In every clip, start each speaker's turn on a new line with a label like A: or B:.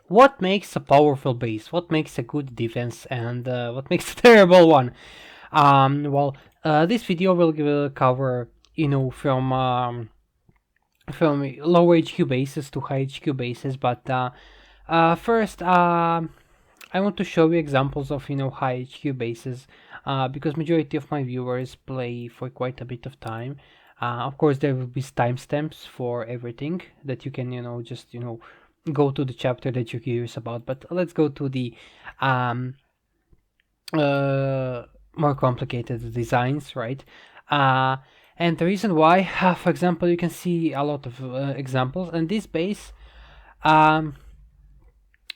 A: what makes a powerful base, what makes a good defense, and what makes a terrible one. This video will cover, from low HQ bases to high HQ bases, but first, I want to show you examples of high HQ bases, because majority of my viewers play for quite a bit of time. Of course, there will be timestamps for everything that you can just go to the chapter that you're curious about. But let's go to the um, more complicated designs, right? And the reason why, for example, you can see a lot of examples, and this base,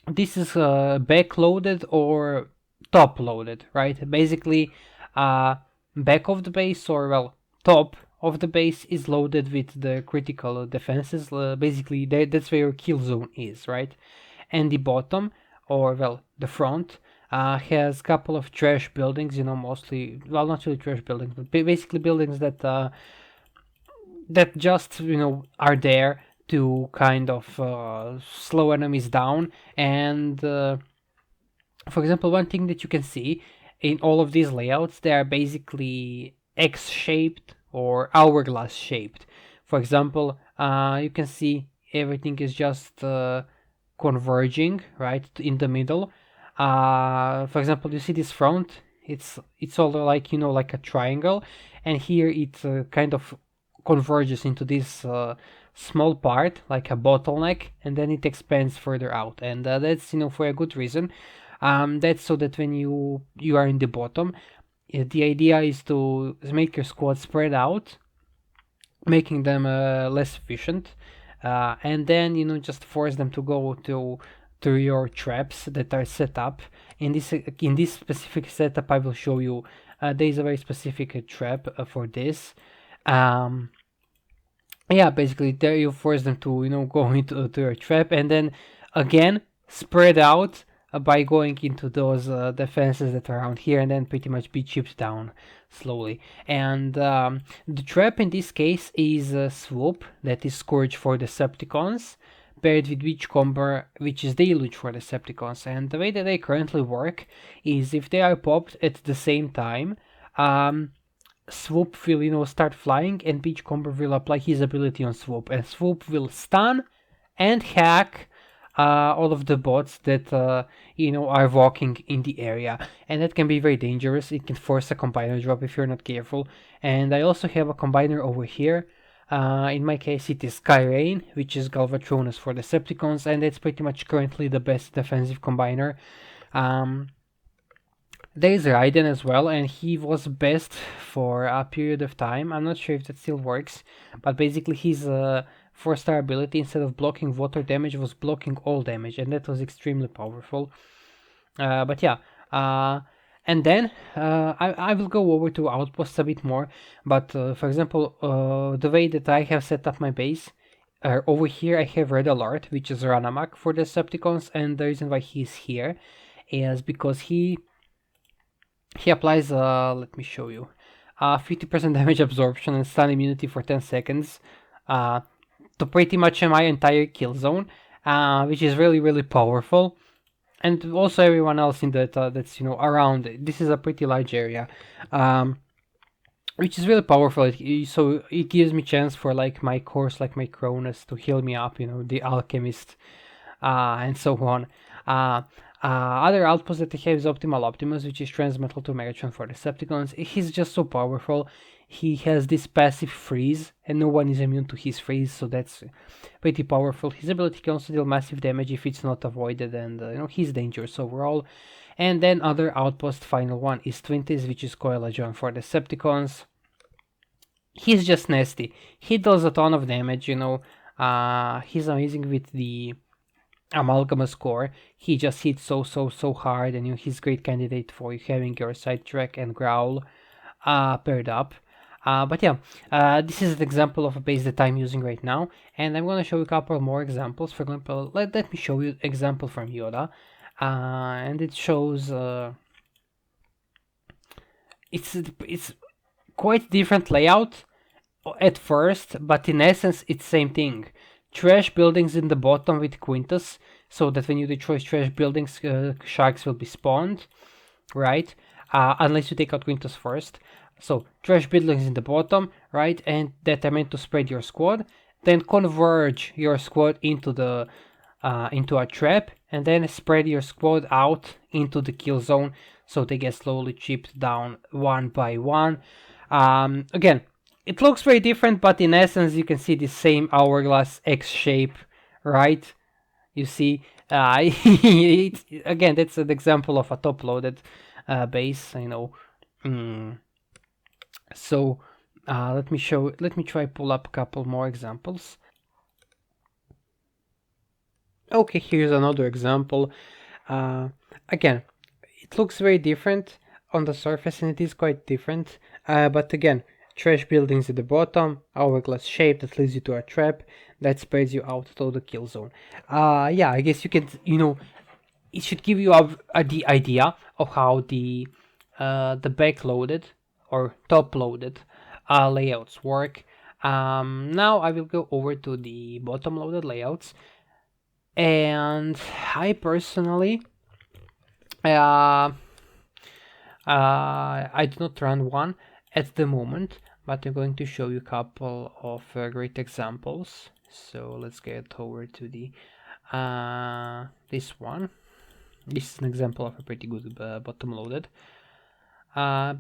A: this is back-loaded or top-loaded, right? Basically, back of the base, or well, top of the base is loaded with the critical defenses. Basically, that's where your kill zone is, right? And the bottom, or well, the front, has a couple of trash buildings, mostly, well, not really trash buildings, but basically buildings that that just are there to kind of slow enemies down. And for example, one thing that you can see in all of these layouts, they are basically X-shaped or hourglass shaped. For example, you can see everything is just converging right in the middle. For example, you see this front, it's all like like a triangle, and here it kind of converges into this small part like a bottleneck, and then it expands further out, and that's for a good reason. That's so that when you are in the bottom, the idea is to make your squad spread out, making them less efficient, and then just force them to go to your traps that are set up. In this specific setup, I will show you. There is a very specific trap for this. Yeah, basically there you force them to go into your trap, and then again spread out by going into those defenses that are around here, and then pretty much be chipped down slowly. And the trap in this case is a swoop, that is Scourge for Decepticons, paired with Witchcomber, which is Deluge for Decepticons. And the way that they currently work is if they are popped at the same time, Swoop will start flying, and Beachcomber will apply his ability on Swoop, and Swoop will stun and hack all of the bots that are walking in the area, and that can be very dangerous. It can force a combiner drop if you're not careful. And I also have a combiner over here. In my case, it is Skyrain, which is Galvatronus for Decepticons, and it's pretty much currently the best defensive combiner. There is Raiden as well, and he was best for a period of time. I'm not sure if that still works, but basically his 4-star ability, instead of blocking water damage, was blocking all damage, and that was extremely powerful. But yeah, and then I will go over to Outposts a bit more, but for example, the way that I have set up my base, over here I have Red Alert, which is Ranamak for the Decepticons, and the reason why he's here is because he applies, let me show you, 50% damage absorption and stun immunity for 10 seconds to pretty much my entire kill zone, which is really, really powerful. And also everyone else in that that's around. This is a pretty large area, which is really powerful. So it gives me chance for like my cores, like my Cronus, to heal me up. The Alchemist, and so on. Other outpost that I have is Optimal Optimus, which is Transmetal to Megatron for Decepticons. He's just so powerful. He has this passive freeze, and no one is immune to his freeze, so that's pretty powerful. His ability can also deal massive damage if it's not avoided, and he's dangerous overall. And then other outpost, final one, is Twinties, which is Coelajon for Decepticons. He's just nasty. He does a ton of damage, he's amazing with the Amalgamous core. He just hits so hard, and he's a great candidate for having your Sidetrack and Growl paired up. But yeah, this is an example of a base that I'm using right now, and I'm gonna show you a couple more examples. For example, let me show you an example from Yoda, and it shows it's quite different layout at first, but in essence it's same thing. Trash buildings in the bottom with Quintus, so that when you destroy trash buildings, sharks will be spawned, right? Unless you take out windows first. So trash buildings in the bottom, right? And that are meant to spread your squad. Then converge your squad into the into a trap, and then spread your squad out into the kill zone, so they get slowly chipped down one by one. Again, it looks very different, but in essence, you can see the same hourglass X shape, right? You see, again, that's an example of a top-loaded base, you know. So let me try pull up a couple more examples. Okay, here's another example. Again, it looks very different on the surface, and it is quite different. But again, trash buildings at the bottom, hourglass shape that leads you to a trap that spreads you out to the kill zone. Yeah, I guess you can, you know, it should give you the idea of how the backloaded or top-loaded layouts work. Now I will go over to the bottom-loaded layouts. And I personally, I do not run one at the moment, but I'm going to show you a couple of great examples. So let's get over to the this one. This is an example of a pretty good bottom loaded.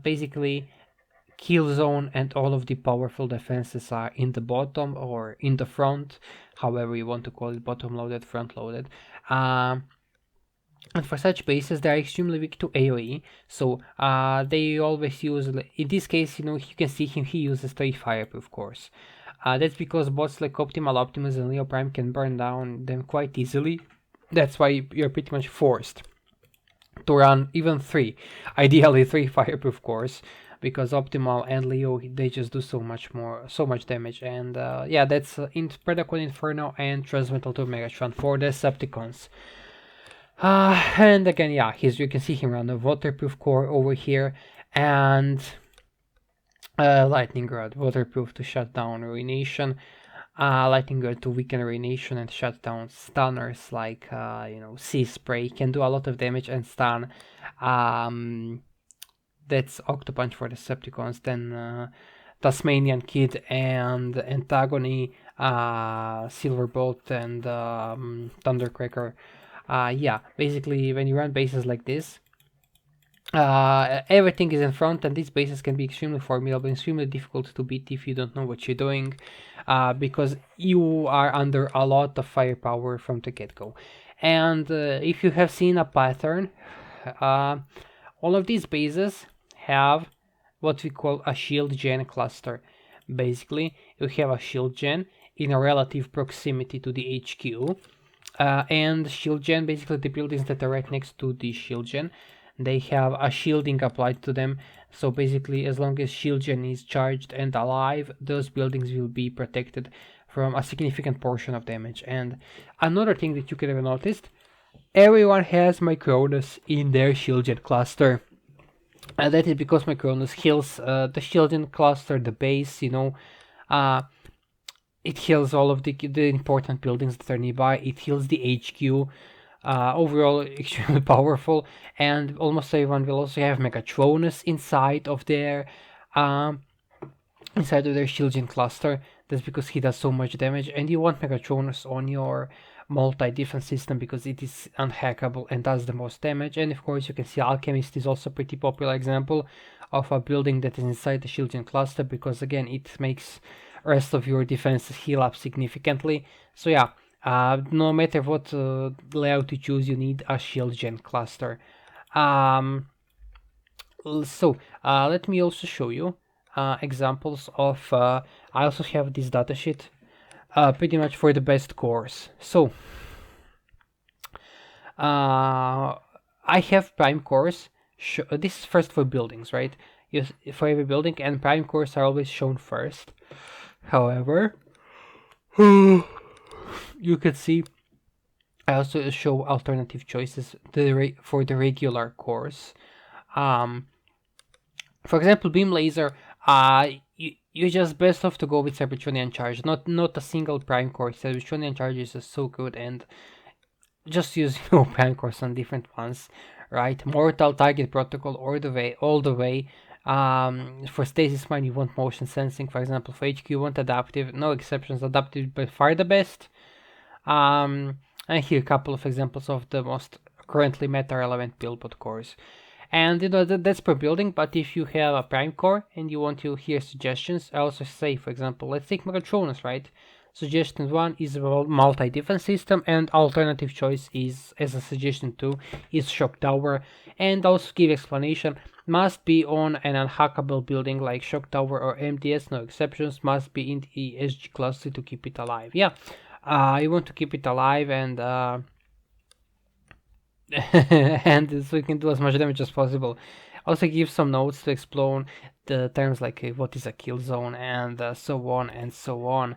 A: Basically, kill zone and all of the powerful defenses are in the bottom or in the front, however you want to call it, bottom loaded, front loaded. And for such bases, they are extremely weak to AoE, so they always use, in this case, you know, you can see him, he uses 3 fireproof cores. That's because bots like Optimal, Optimus, and Leo Prime can burn down them quite easily. That's why you're pretty much forced to run even 3, ideally 3 fireproof cores, because Optimal and Leo, they just do so much damage. And yeah, that's in Predacon Inferno and Transmetal to Megatron for the Decepticons. And again, yeah, you can see him run a waterproof core over here, and Lightning Rod, waterproof to shut down Ruination, Lightning Rod to weaken Ruination and shut down stunners like, you know, Sea Spray, can do a lot of damage and stun. That's Octopunch for the Decepticons. Then Tasmanian Kid and Antagony, Silverbolt and Thundercracker. Yeah, basically when you run bases like this, everything is in front, and these bases can be extremely formidable, extremely difficult to beat if you don't know what you're doing, because you are under a lot of firepower from the get-go. And if you have seen a pattern, all of these bases have what we call a shield gen cluster. Basically, you have a shield gen in a relative proximity to the HQ, and shield gen, basically the buildings that are right next to the shield gen, they have a shielding applied to them. So basically, as long as shield gen is charged and alive, those buildings will be protected from a significant portion of damage. And another thing that you could have noticed, everyone has Micronus in their shield gen cluster. And that is because Micronus heals the shield gen cluster, the base, you know. It heals all of the important buildings that are nearby. It heals the HQ. Overall, extremely powerful, and almost everyone will also have Megatronus inside of their shield gen cluster. That's because he does so much damage, and you want Megatronus on your multi-defense system because it is unhackable and does the most damage. And of course, you can see Alchemist is also a pretty popular example of a building that is inside the shield gen cluster, because again, it makes rest of your defenses heal up significantly. So yeah, no matter what layout you choose, you need a shield gen cluster. So let me also show you examples of, I also have this datasheet pretty much for the best cores. So I have prime cores. This is first for buildings, right? For every building, and prime cores are always shown first. However, you can see I also show alternative choices for the regular cores. For example, beam laser, you just best off to go with Cybertronian charge, not a single prime core. Cybertronian charge is just so good, and just use prime cores on different ones, right? Mortal target protocol all the way. For stasis mine, you want motion sensing, for example. For HQ, you want adaptive, no exceptions. Adaptive by far the best. And here a couple of examples of the most currently meta relevant build cores. And that's per building, but if you have a prime core and you want to hear suggestions, I also say, for example, let's take Megatronus, right? Suggestion 1 is a multi-defense system, and alternative choice is, as a suggestion 2, is Shock Tower. And also give explanation, must be on an unhackable building like Shock Tower or MDS, no exceptions, must be in the SG cluster to keep it alive. Yeah, you want to keep it alive and and so we can do as much damage as possible. Also give some notes to explain the terms like what is a kill zone and so on and so on.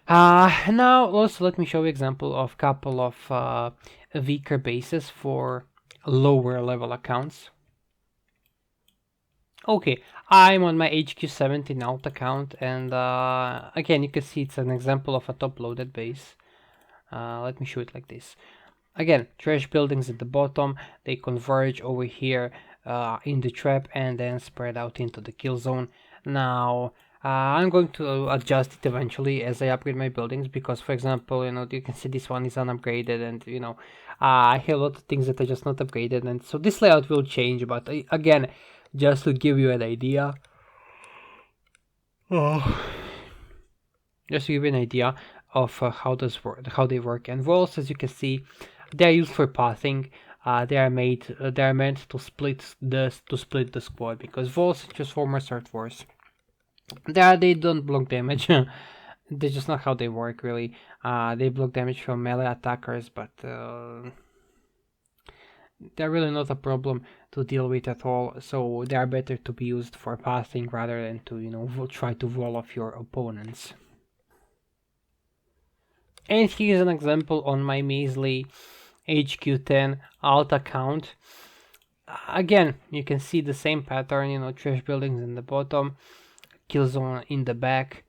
A: Now also let me show you example of couple of weaker bases for lower level accounts. Okay, I'm on my HQ17 alt account, and again you can see it's an example of a top loaded base. Let me show it like this. Again, trash buildings at the bottom, they converge over here in the trap and then spread out into the kill zone. Now, I'm going to adjust it eventually as I upgrade my buildings because, for example, you can see this one is unupgraded and, I have a lot of things that are just not upgraded, and so this layout will change, but again, just to give you an idea. Just to give you an idea of how they work. And walls, as you can see, they are used for pathing. They are meant to split the squad because walls just former Earth Wars. They don't block damage. That's just not how they work really. They block damage from melee attackers, but they're really not a problem to deal with at all. So they are better to be used for pathing rather than to try to wall off your opponents. And here's an example on my measly HQ10 alt account. Again, you can see the same pattern, trash buildings in the bottom, kill zone in the back,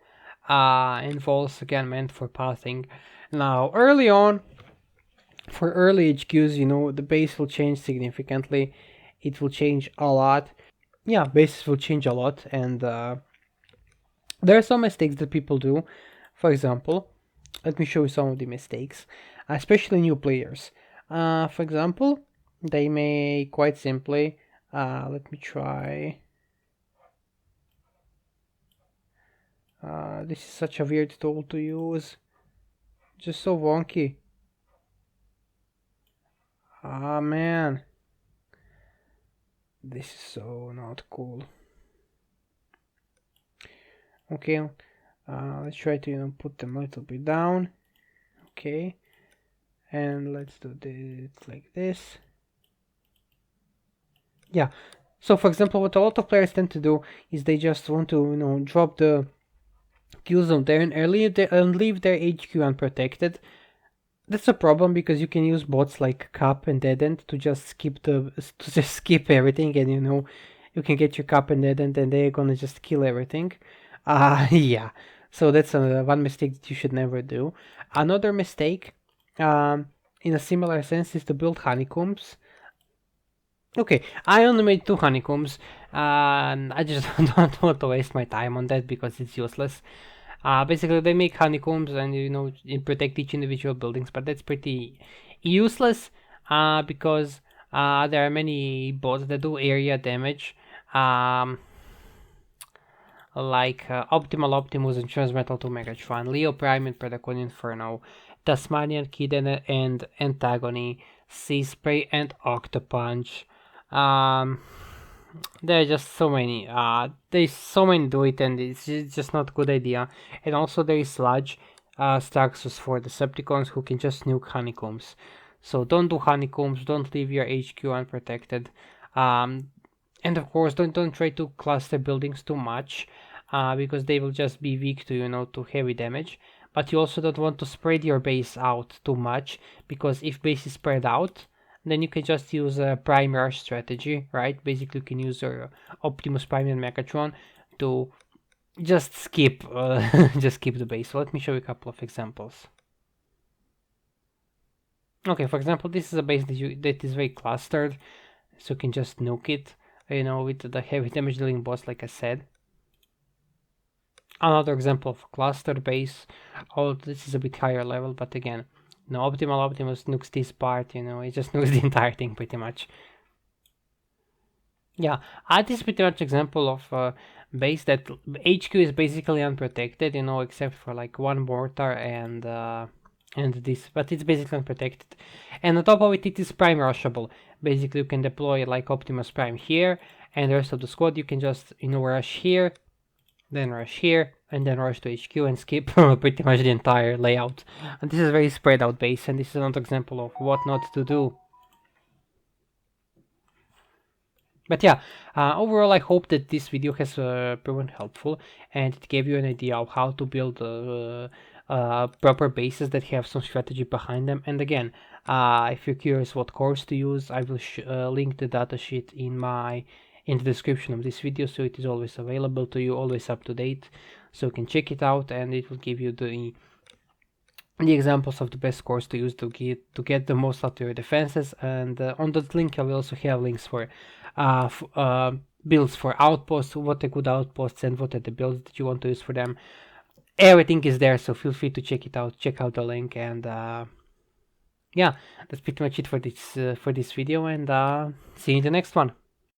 A: and walls again meant for pathing. Now, early on, for early HQs, the base will change significantly. It will change a lot. Yeah, bases will change a lot, and there are some mistakes that people do. For example, let me show you some of the mistakes, especially new players. For example, they may quite simply, let me try. This is such a weird tool to use. Just so wonky. Ah, man. This is so not cool. Okay, let's try to put them a little bit down. Okay, and let's do this like this. Yeah, so for example, what a lot of players tend to do is they just want to drop the kill zone there and leave their HQ unprotected. That's a problem because you can use bots like Cap and Dead End to just skip everything, and you can get your Cap and Dead End and they're gonna just kill everything. Yeah. So that's one mistake that you should never do. Another mistake, in a similar sense, is to build honeycombs. Okay, I only made 2 honeycombs, and I just don't want to waste my time on that because it's useless. Basically, they make honeycombs and protect each individual buildings, but that's pretty useless because there are many bots that do area damage. Like Optimal Optimus and Transmetal to Megatron, Leo Prime and Predacon Inferno, Tasmanian Kid and Antagony, Sea Spray and Octopunch. There are just so many. There's so many do it, and it's just not a good idea. And also there is Sludge, Staxus for Decepticons who can just nuke honeycombs. So don't do honeycombs. Don't leave your HQ unprotected. And of course, don't try to cluster buildings too much, because they will just be weak to to heavy damage. But you also don't want to spread your base out too much, because if base is spread out, then you can just use a Prime Rush strategy, right? Basically, you can use your Optimus Prime and Megatron to just skip just skip the base. So let me show you a couple of examples. Okay, for example, this is a base that is very clustered, so you can just nuke it, with the heavy damage dealing boss, like I said. Another example of a cluster base. Oh, this is a bit higher level, but again, Optimal Optimus nukes this part, it just nukes the entire thing pretty much. Yeah, this is pretty much example of base that HQ is basically unprotected, except for like one mortar and this, but it's basically unprotected. And on top of it, it is prime rushable. Basically, you can deploy like Optimus Prime here, and the rest of the squad you can just rush here, then rush here, and then rush to HQ and skip pretty much the entire layout. And this is a very spread out base, and this is another example of what not to do. But yeah, overall, I hope that this video has proven helpful and it gave you an idea of how to build proper bases that have some strategy behind them. And again, if you're curious what course to use, I will link the datasheet in the description of this video, so it is always available to you, always up to date, so you can check it out, and it will give you the examples of the best course to use to get the most out of your defenses. And on that link I will also have links for builds for outposts, what are good outposts and what are the builds that you want to use for them. Everything is there, so feel free to check it out, check out the link. And yeah, that's pretty much it for this video, and see you in the next one.